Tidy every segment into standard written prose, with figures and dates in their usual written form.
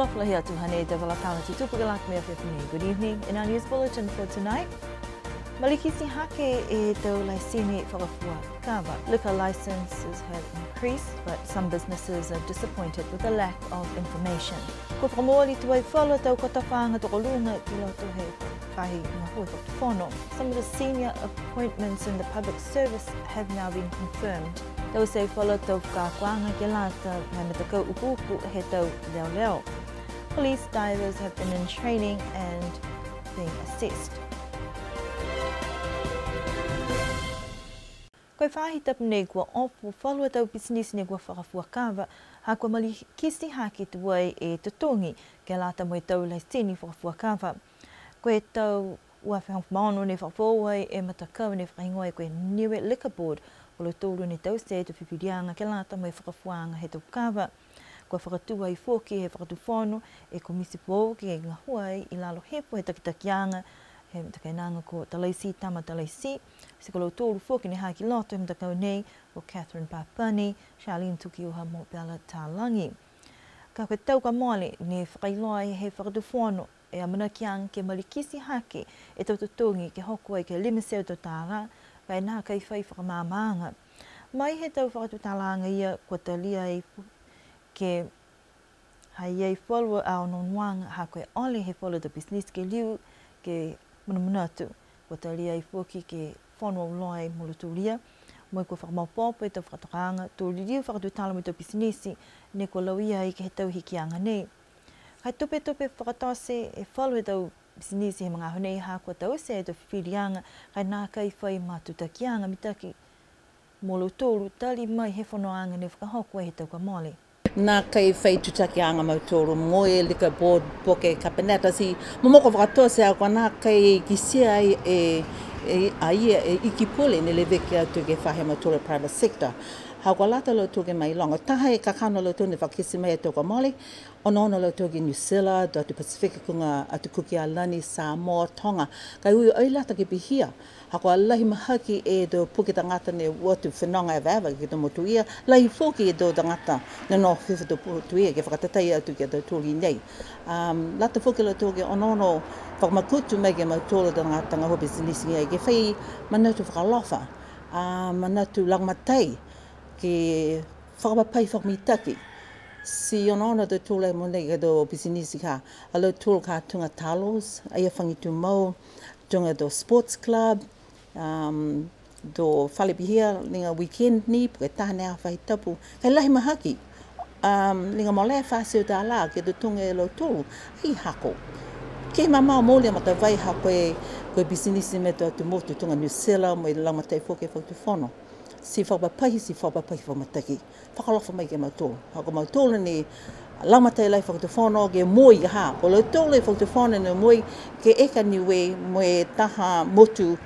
Falafala here to Hane de Valatana to Tupagalak Mea. Good evening. In our news bulletin for tonight, Malikisi Hake e tau laisini whakafua kawa. Liquor licenses have increased, but some businesses are disappointed with the lack of information. Ko whakamoali tuai whala tau kotawhanga toko lunga ki loto he whahi ngā hui whakawhono. Some of the senior appointments in the public service have now been confirmed. Tau se whala tau whakakwanga ki lata mai me takau upuupu he tau leo leo. Police divers have been in training and being assessed. Koe whahi tapu nei kua opu whalua tau business nei kua whakafua kawa, ha kua Malikisi Hake tuai e tutongi ke lata moe tau laisini whakafua kawa. Koe tau ua whangmaono ne whakafua e matakau ne whaingoa e koe Niue Liquor Board o lo tōru ne tau se tu whiwhirianga ke lata moe whakafuanga he tau kawa. Kua whakatua I whoki he whakatuwhono e komisi pōu ki e ngā huai I lalo hepo he takitakianga he mtakainanga ko Talaisi Tama Talaisi. Se kolo tōru whoki ne haki loto he mtakau nei o Catherine Papani, Charlene Tukioha mo Bella Tālangi. Ka koe tau ka mole ne whakailoa he whakatuwhono e a manakiang ke Malikisi Hake e tau tutongi ke hoko ai ke limiseo tau tāra kai nā kai whai whakamāmaanga. Mai he tau whakatutālanga ia kua talia e ke hai ei whalua ao nonwanga ha koe ole he whalua da business ke liu ke munamunatu. Kua talia I whoki ke whanua uloi muluturia. Moi kua whakamaupopo e tau whakatokanga. Tō liu whakatutala mo tau businessi ne kua lauia I ke he tau hikianga nei. Kai tupe whakatose e whalu he tau businessi he mga honei ha kua tau se e tau whiwhirianga kai nā kai whai mātutakianga mitaki mulutoru tali mai he whanoanga ne whakahokua he tau ka mole. Nā kai whai tutakianga mautoro moe Liquor Board poke kapeneta si momoko whakatose a kua nā kai kisia e iki pule ne leweke atu ke whahe mautoro private sector. Ha kua lata lo toke mai longa. Taha e kakano lo tōne whakisi mai atu ka mole. Ono lo toke New Zealand, atu Pacifica kunga, atu Kukialani, Samoa, Tonga. Kai ui oi lata ke pihia. Ha kua lahi mahaki e do puke tangata ne watu whenonga e wawa ke to motuia. Lahi whoki e do tangata ne no whiwhi to motuia ke whakatatai atu ke to tōgi nei. Lata whoki lo toke ono whakamakutu mai ke mautoro tangata ngā hobi sinisi ai. Ke whai manatu whakalofa, manatu langmatai. Ke whakapapai whakamitaki. Si ona te tūlai mo nei do business ka. Alo tūl ka tunga talos, aia whangitu mau, tunga do sports club, do whalepihia, linga weekend ni, puke tahane a whai tapu. Kei lahi mahaki, linga mole whaseo tā la, ke do tunga e lo tūl, ai hako. Kei mamao mōlia mata vai ha koe business me to atu motu tunga New Zealand, mo I langatai whoke whaktu whono. Si whakapapahi whamataki. Whakalofa mai ke mautolo. Hako mautolo ni lamatai lai whakatu whono ke moi ha. Ko lo tōle whakatu whono ni moi ke eka niwe mo e taha motu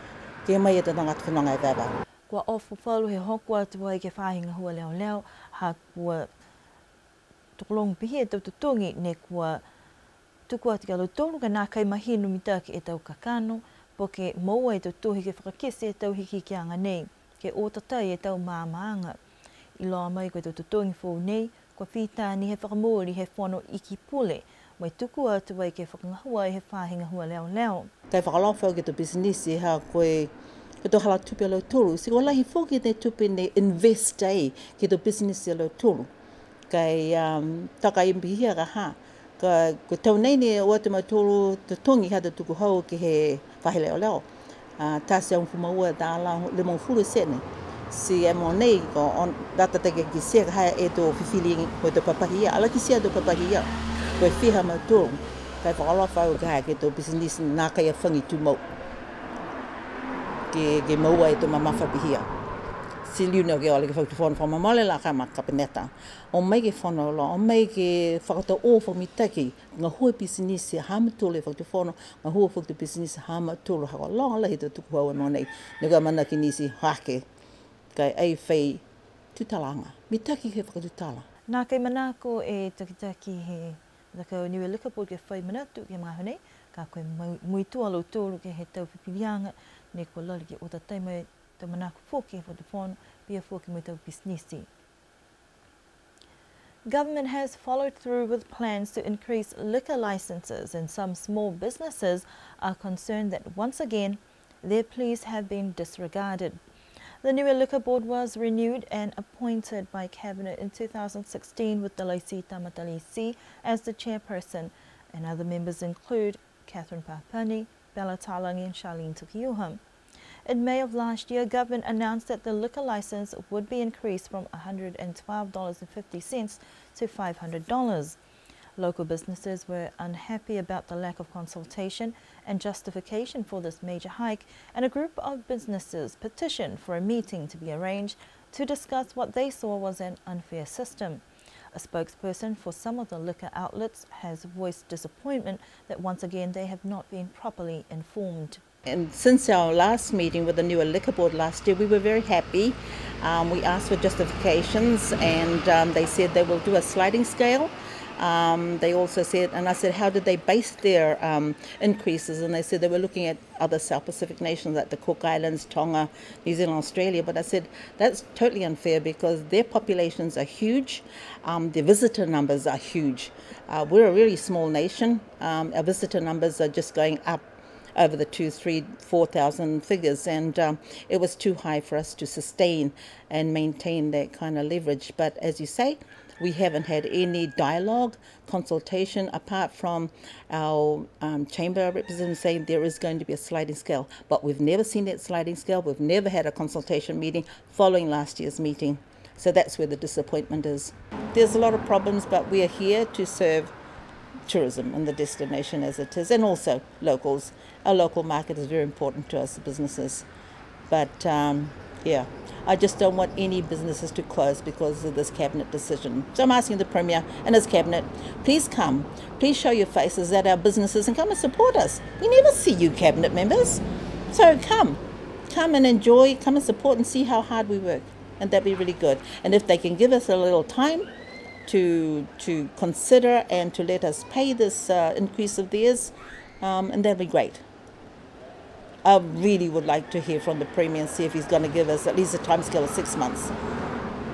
ke mai e te tangata whananga e wawa. Kua ofu whalu he hoko atu ai ke whahinga hua leo leo. Ha kua tukolongu pihi e tau tutungi ne kua tuku ati ka lo tōlu ka nā kai mahinu mitaki e tau kakano. Po ke maua e tau tuhi ke whakakese e tau hiki ki anga nei. Ke ōtatai e tau māmaanga. I loa mai koe tau tutongi fōu nei, kua whitāni he whakamōri he whono iki pule, mai tuku atu ai ke whakangahua he whāhinga hua leo leo. Kai whakalawhau ke tau business ha koe tau hala tupe lo tūru. Si kua lahi whoki te tupe ne invest ai ke tau business lo tūru. Kai taka impihia ka ha. Ko tau nei ne o atu mai tūru tutongi ha tuku hau ke he whahe leo leo. Tasi ang fumaua dāla limong fulu sene. Si emo nei ko data teke ki sea hai e do whiwhili ko do papahia. Ala ki sea do papahia. Koe whiha mautoro. Kai whakalofa au ka ke do business nā kai a whangi tu mau. Ke maua e do mamafa pihia. Si liuna ke ole ke whaktu whono whamamale la ka makapeneta. O mai ke whono lo, o mai ke whakata o whamitaki. Ngā hua business hama tōle whaktu whono, ngā hua whaktu business hama tōle hako longa lahi to tuku hau e mo nei. Nega mana ki nisi hake, kai ei whai tutalanga. Mitaki he whakatutala. Nā kai manako e takitaki he takau Niue Liquor Board ke whai manatu ke mga honei, ka koe muitua lo tōru ke he tau whiwhirianga, ne kua lali ke o tatai mai tau manako whoki e whatu whono, pia whoki mai tau businessi. Government has followed through with plans to increase liquor licences, and some small businesses are concerned that once again their pleas have been disregarded. The Niue Liquor Board was renewed and appointed by Cabinet in 2016 with Delaisi Tamatalisi as the chairperson, and other members include Catherine Papani, Bella Talangi and Charlene Tukiuham. In May of last year, government announced that the liquor license would be increased from $112.50 to $500. Local businesses were unhappy about the lack of consultation and justification for this major hike, and a group of businesses petitioned for a meeting to be arranged to discuss what they saw was an unfair system. A spokesperson for some of the liquor outlets has voiced disappointment that once again they have not been properly informed. And since our last meeting with the Niue Liquor Board last year, we were very happy. We asked for justifications, and they said they will do a sliding scale. They also said, and I said, how did they base their increases? And they said they were looking at other South Pacific nations like the Cook Islands, Tonga, New Zealand, Australia. But I said, that's totally unfair because their populations are huge. Their visitor numbers are huge. We're a really small nation. Our visitor numbers are just going up over the 2,000, 3,000, 4,000 figures, and it was too high for us to sustain and maintain that kind of leverage. But as you say, we haven't had any dialogue, consultation, apart from our chamber representative saying there is going to be a sliding scale. But we've never seen that sliding scale. We've never had a consultation meeting following last year's meeting. So that's where the disappointment is. There's a lot of problems, but we are here to serve tourism and the destination as it is, and also locals. Our local market is very important to us, businesses. But yeah, I just don't want any businesses to close because of this cabinet decision. So I'm asking the Premier and his cabinet, please come, please show your faces at our businesses and come and support us. We never see you cabinet members. So come and enjoy, come and support and see how hard we work. And that'd be really good. And if they can give us a little time to consider and to let us pay this increase of theirs, and that'd be great. I really would like to hear from the Premier and see if he's going to give us at least a timescale of 6 months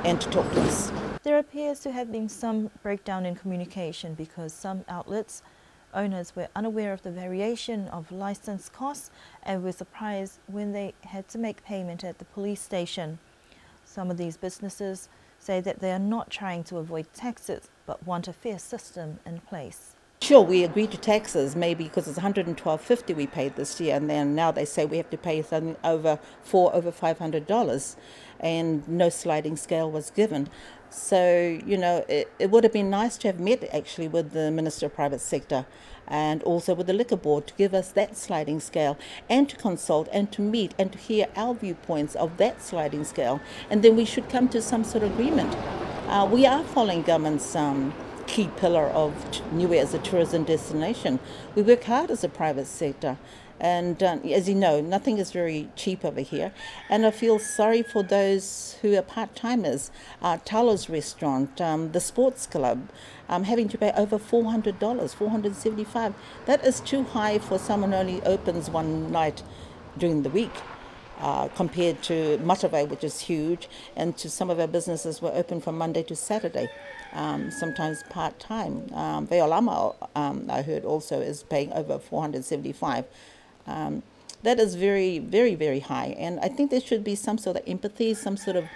and to talk to us. There appears to have been some breakdown in communication because some outlets owners were unaware of the variation of license costs and were surprised when they had to make payment at the police station. Some of these businesses say that they are not trying to avoid taxes but want a fair system in place. Sure, we agreed to taxes, maybe because it's $112.50 we paid this year, and then now they say we have to pay something over $500, and no sliding scale was given. So, you know, it would have been nice to have met actually with the Minister of Private Sector and also with the Liquor Board to give us that sliding scale and to consult and to meet and to hear our viewpoints of that sliding scale, and then we should come to some sort of agreement. We are following government's key pillar of Niue as a tourism destination. We work hard as a private sector, and as you know, nothing is very cheap over here, and I feel sorry for those who are part-timers. Talo's restaurant, the sports club, having to pay over $400, $475. That is too high for someone who only opens one night during the week. Compared to Matawai, which is huge, and to some of our businesses were open from Monday to Saturday, sometimes part-time. Veolama, I heard also, is paying over $475. That is very, very, very high, and I think there should be some sort of empathy, some sort of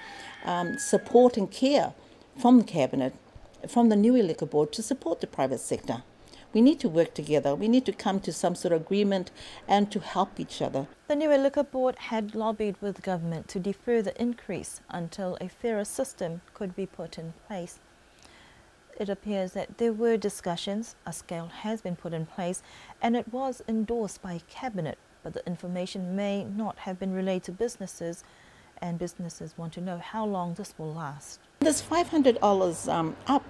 support and care from the Cabinet, from the Niue Liquor Board to support the private sector. We need to work together. We need to come to some sort of agreement and to help each other. The Niue Liquor Board had lobbied with government to defer the increase until a fairer system could be put in place. It appears that there were discussions, a scale has been put in place, and it was endorsed by Cabinet, but the information may not have been relayed to businesses, and businesses want to know how long this will last. This $500 up,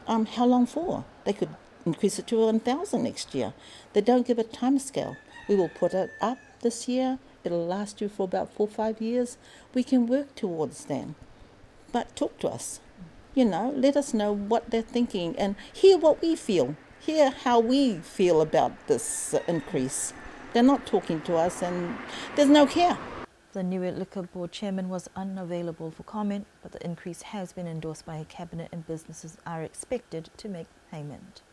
how long for? They could increase it to $1,000 next year. They don't give a time scale. We will put it up this year. It'll last you for about 4 or 5 years. We can work towards that. But talk to us. You know, let us know what they're thinking and hear what we feel. Hear how we feel about this increase. They're not talking to us and there's no care. The new Liquor Board chairman was unavailable for comment, but the increase has been endorsed by Cabinet and businesses are expected to make payment.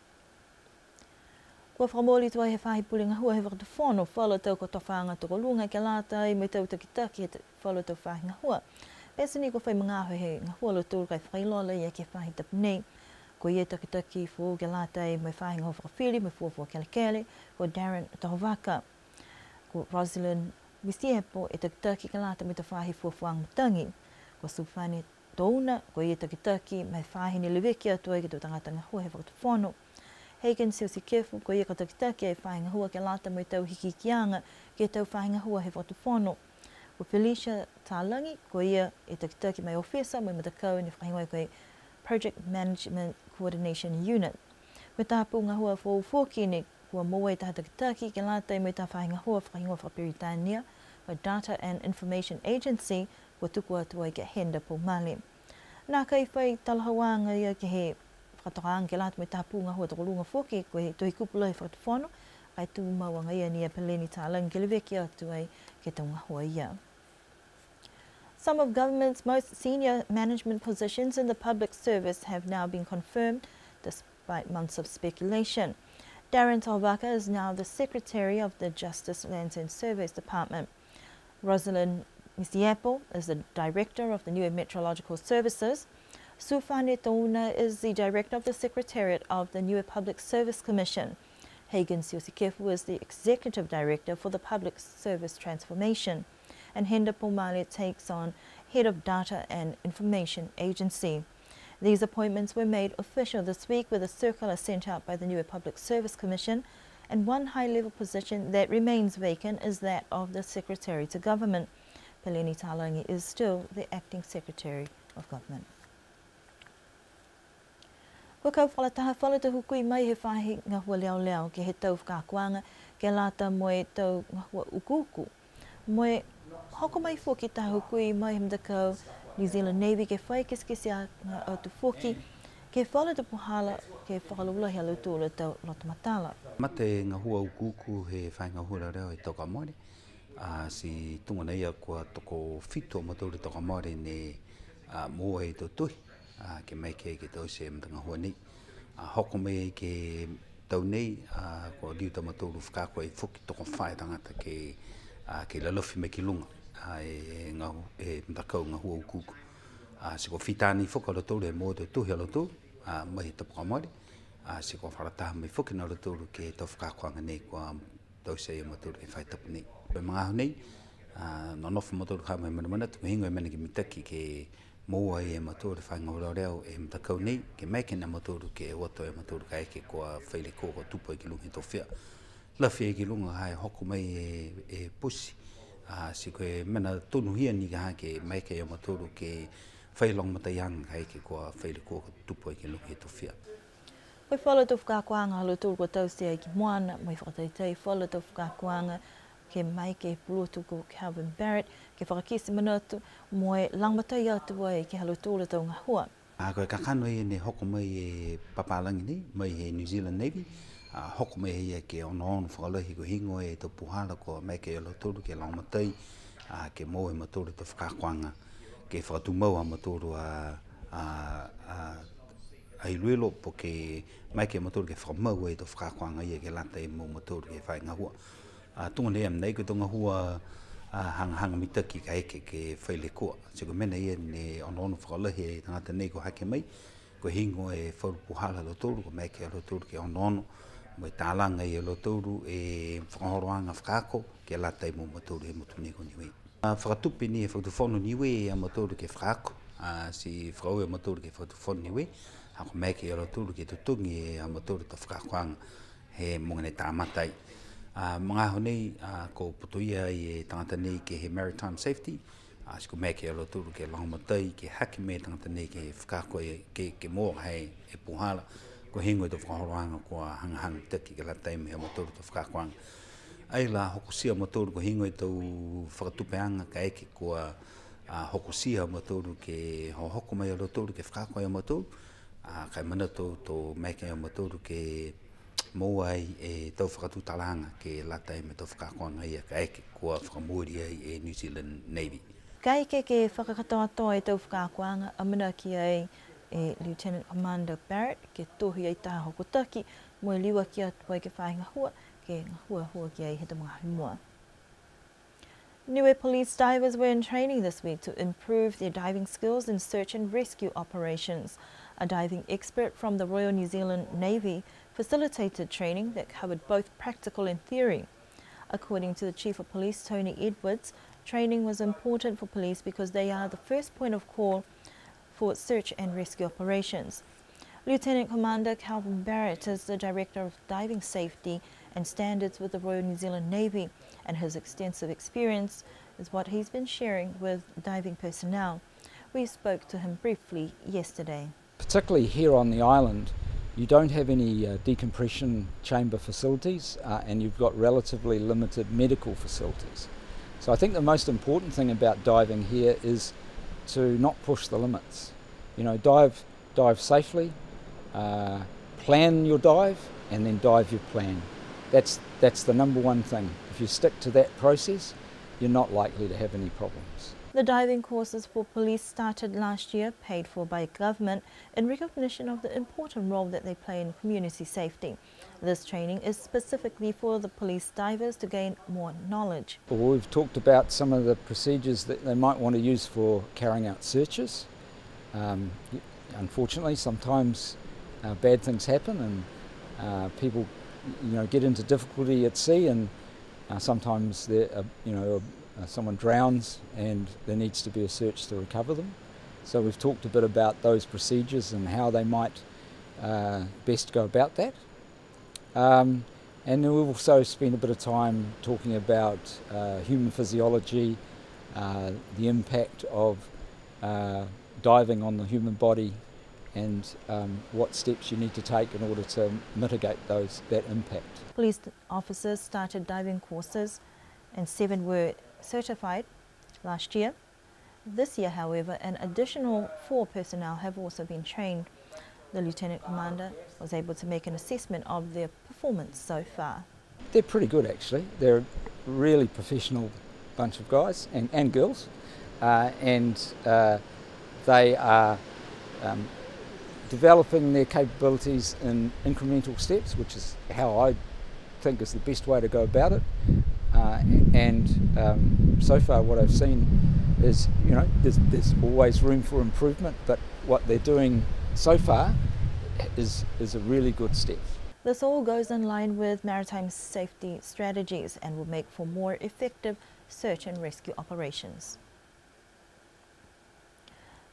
Kua whamoli tua he whahi pulinga hua he whakatawhono, whala tau ko tawhanga toko lunga ke lata i me tau takitaki he whala tau whahinga hua. Pesa ni ko whai mga aho he ngā hua lo tūru kai whailola i ke whahi tapu nei. Ko ie takitaki fo ke lata i me whahinga ho whakawhiri, me fuafua kele, ko Darren Tahovaka. Ko Rosalind Misiepo e takitaki ke lata me ta whahi fuafuang matangi. Ko Sufani Touna, ko ie takitaki me whahi ni lewekia atua i ke tau tangata ngā hua he whakatawhono. Hagen Siusi Kefu, ko ia ka takitaki e whahinga hua ke lata mo i tau hiki kianga ke tau whahinga hua he whakatawhono. Ko Felicia Tālangi, ko ia e takitaki mai ofisa mo i matakau ni whahinga koe Project Management Coordination Unit. Ko tāpū ngā hua whōkini, kua moa i taha takitaki ke lata i mo i tā whahinga hua whahinga whakapiritania, ko Data and Information Agency, ko tuku atua i ke henda po male. Nā kai whai talahawanga ia ke he whakatokaanga ke lata mo i tāpū ngā hua toko lunga whoki, ko he tohi kupula i whakatawhono, ai tū mawanga ia ni a Peleni Tālangi ke leweki atua i ke tau ngā hua ia. Some of government's most senior management positions in the public service have now been confirmed, despite months of speculation. Darren Tahovaka is now the Secretary of the Justice Lands and Surveys Department. Rosalind Misiepo is the Director of the New Meteorological Services. Sufane Touna is the Director of the Secretariat of the New Public Service Commission. Hagen Siosikefu is the Executive Director for the Public Service Transformation. And Henda Pomale takes on Head of Data and Information Agency. These appointments were made official this week with a circular sent out by the New Public Service Commission, and one high-level position that remains vacant is that of the Secretary to Government. Peleni Tālangi is still the Acting Secretary of Government. Ko kau whalataha whalata hukui mai he whahi ngā hua leo leo ke he tau whakakuanga ke lata mo e tau ngā hua ukuku. Mo e hoko mai fōki tā hukui mai he mdakau New Zealand Navy ke whai keskesi a ngā autu fōki ke whalata puhala ke whakalula hea lutu o le tau Lota Matala. Mate ngā hua ukuku he whai ngā hua reo e toka maori. Si tungana ia kua toko whito ma tauri toka maori ne mua e tō tuhi. Ke mai ke tau se mtanga hua nei. Hoko mai ke tau nei, ko liu ta matauru whakako e whuki toko whae tangata ke lalofi me ki lunga. E mtakau ngā hua ukuku. Se ko whitani whuka rotouru e mua te tuhi a rotouru, mai he tapaka maori. Se ko wharataha mai whuki na rotouru ke tau whakakoanga nei kua tau se e matauru e whai tapu nei. Pe mga ahu nei, no nofu matauru ka mai mana tuku hingo e mana ki mitaki ke mua e matauru whai ngā reo e mtakau nei, ke maike na matauru ke wato e matauru ka eke kua whaile kōko tupo e ki lunga i tō whia. Lawhi e ki lunga hai hoko mai e pusi. Si koe mena tonu hia ni ka ke maike e matauru ke whailong matayang ka eke kua whaile kōko tupo e ki lunga i tō whia. Koe whala tau whakakuanga halo tūru kua tausea ki moana, mai whakataitei whala tau whakakuanga ke mai ke pulotu ko Calvin Barrett, ke whakakisi manatu, moe langmatai atua e ke halo tūra tau ngā hua. Koe kakano e ne hoko mai e papalangi nei, mai he New Zealand Navy, hoko mai e ke ono whakalahi ko hingo e tō puhala ko mai ke halo tūru ke langmatai, ke moe matūru tau whakakuanga, ke whakatumau matūru ai luelo po ke mai ke matūru ke whakamau e tō whakakuanga ia ke lata e mo matūru ke whai ngā hua. Tunga nei amnei ko tonga hua hanga mitaki ka eke ke whaile kua. Se ko mena ia ne ono whakalahi e tangata nei ko hake mai, ko hingo e whaurupuhala lo tōru, ko maike lo tōru ke ono, mo e tālanga i lo tōru e whakahoroanga whakako ke lata i mo matōru e motuni ko niwe. Whakatupi ni e whakatufono niwe e a matōru ke whakako, si whakau e matōru ke whakatufono niwe, hako maike lo tōru ke tutungi e a matōru ta whakakoanga he mongane tāmatai. Mga honei ko putuia i e tangata nei ke he maritime safety, siko mea ke alo tūru ke langmatai, ke hake me tangata nei ke whakako ke mōa hei e puhala, ko hingo i tō whakahoroanga kua hangahanga taki ke latai me hea matūru tō whakakoanga. Ai la hokosia matūru ko hingo i tō whakatupeanga ka eke kua hokosia matūru ke hoko mai alo tūru ke whakako e matūru, kai mana tō mea ke matūru ke mo ai e tau whakatutalanga ke lata e me tau whakakoanga ia ka eke kua whakamuri ai e New Zealand Navy. Ka eke ke whakakatoa e tau whakakoanga amina ki ai e Lieutenant Commander Barrett ke tohi ai taha hokotaki mo e liwa ki atua i ke whainga hua ke hua ki ai he tamangahi mua. Niue police divers were in training this week to improve their diving skills in search and rescue operations. A diving expert from the Royal New Zealand Navy facilitated training that covered both practical and theory. According to the Chief of Police, Tony Edwards, training was important for police because they are the first point of call for search and rescue operations. Lieutenant Commander Calvin Barrett is the Director of Diving Safety and Standards with the Royal New Zealand Navy, and his extensive experience is what he's been sharing with diving personnel. We spoke to him briefly yesterday. Particularly here on the island, you don't have any decompression chamber facilities and you've got relatively limited medical facilities. So I think the most important thing about diving here is to not push the limits. You know, dive safely, plan your dive, and then dive your plan. That's the number one thing. If you stick to that process, you're not likely to have any problems. The diving courses for police started last year, paid for by government, in recognition of the important role that they play in community safety. This training is specifically for the police divers to gain more knowledge. Well, we've talked about some of the procedures that they might want to use for carrying out searches. Unfortunately, sometimes bad things happen and people, get into difficulty at sea, and sometimes someone drowns and there needs to be a search to recover them. So we've talked a bit about those procedures and how they might best go about that. And then we've also spent a bit of time talking about human physiology, the impact of diving on the human body, and what steps you need to take in order to mitigate that impact. Police officers started diving courses and 7 were certified last year. This year, however, an additional 4 personnel have also been trained. The Lieutenant Commander was able to make an assessment of their performance so far. They're pretty good actually. They're a really professional bunch of guys and girls, and they are developing their capabilities in incremental steps, which is how I think is the best way to go about it. So far what I've seen is, there's always room for improvement, but what they're doing so far is a really good step. This all goes in line with maritime safety strategies and will make for more effective search and rescue operations.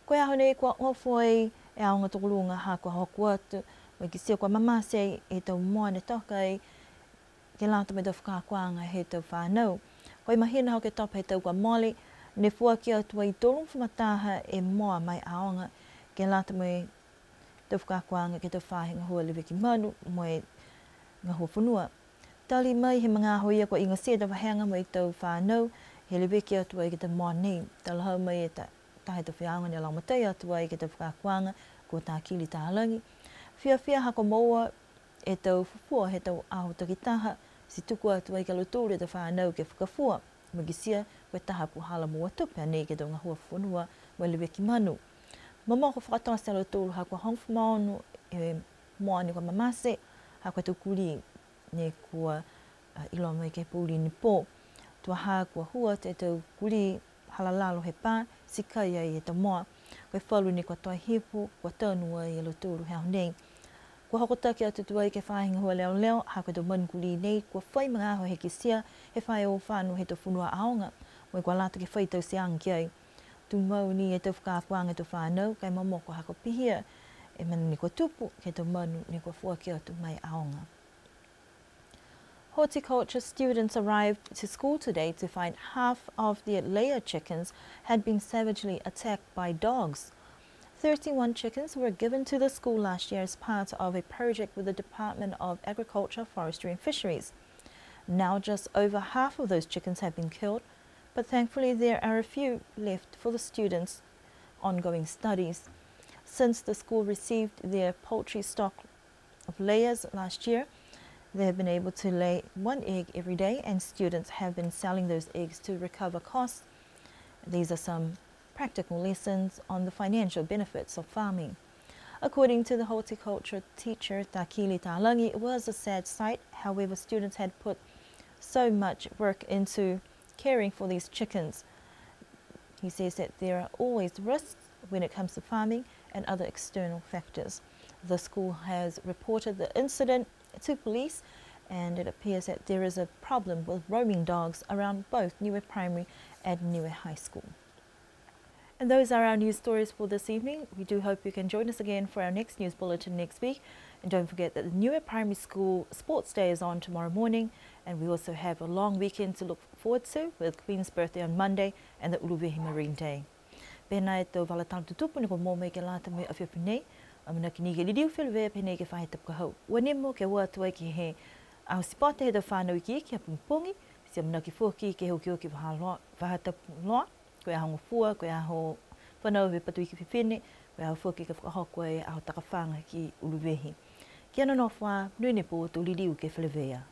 Koe aho nei kua ofoi e aonga tokolunga ha kua hoku atu, mai ki sia kua mamase e tau moane tokai, ke lata me tau whakakuanga he tau whanau. Koe mahina ho ke topa he tau kua moli, ne fua ki atua i tōrung whamataha e moa mai aonga, ke lata me tau whakakuanga ke tau whahinga hua liwe ki manu, mo e ngā hua whanua. Tali mai he mga hoia kua inga sia tau wahenga mai tau whanau, he liwe ki atua i ke tau moa nei, tala hau mai e tahe tau whianga ni laumatai atua i ke tau whakakuanga, ko tā kili tā halangi. Whia hako moa e tau fufua he tau aho takitaha, si tuku atua i ka lutore te whanau ke whakafua, magisia koe taha puhala mua tupe nei ke tau ngā hua whanua mai liwe ki manu. Mama ko whakatoa se lutore ha kua hongfu maonu e moa ni kua mamase, ha kua tau kuri ne kua ilo mai ke pūri ni pō. Tua ha kua hua te tau kuri halalalo he pā, si kai ai e tau moa. Koe whalu ni kua toa hipo, kua taunua i e lutore heo nei. Kua hokotaki atu tua i ke whahinga hua leo, ha kua tau manu kuri nei, kua whai mga aho he ki sia, he whai o whanu he tau whunua aonga, mo i kua lata ke whai tau se angi ai. Tu mau ni e tau whakakuanga tau whanau, kai mamo kua hako pihia, e mana ni kua tupu, ke tau manu ni kua fua ki atu mai aonga. Horticulture students arrived to school today to find half of their layer chickens had been savagely attacked by dogs. 31 chickens were given to the school last year as part of a project with the Department of Agriculture, Forestry and Fisheries. Now just over half of those chickens have been killed, but thankfully there are a few left for the students' ongoing studies. Since the school received their poultry stock of layers last year, They have been able to lay 1 egg every day, and students have been selling those eggs to recover costs. These are some practical lessons on the financial benefits of farming. According to the horticulture teacher Takili Talangi, it was a sad sight. However, students had put so much work into caring for these chickens. He says that there are always risks when it comes to farming and other external factors. The school has reported the incident to police, and it appears that there is a problem with roaming dogs around both Niue Primary and Niue High School. And those are our news stories for this evening. We do hope you can join us again for our next news bulletin next week. And don't forget that the Niue Primary School Sports Day is on tomorrow morning, and we also have a long weekend to look forward to with Queen's birthday on Monday and the Uluwehi Marine Day. Pēnā e tau walatālu tutupu ni ko mō mei ke lāta mei awhiawhi nei, amana ki ni ke liriu whelwea pēnei ke whahe tapu ka hau. Wanemo ke wā tuai ki he au sipote he tau whānau ki a pungpongi, si amana ki fuaki ke hoki o ki waha tapu loa, koe ahongo fua, koe aho whanau he patui ki whiwhine, koe aho fuaki ka whakahoko e aho takawhanga ki Uluwehi. Kia anō whā, nui ne pō tō liriu ke whelwea.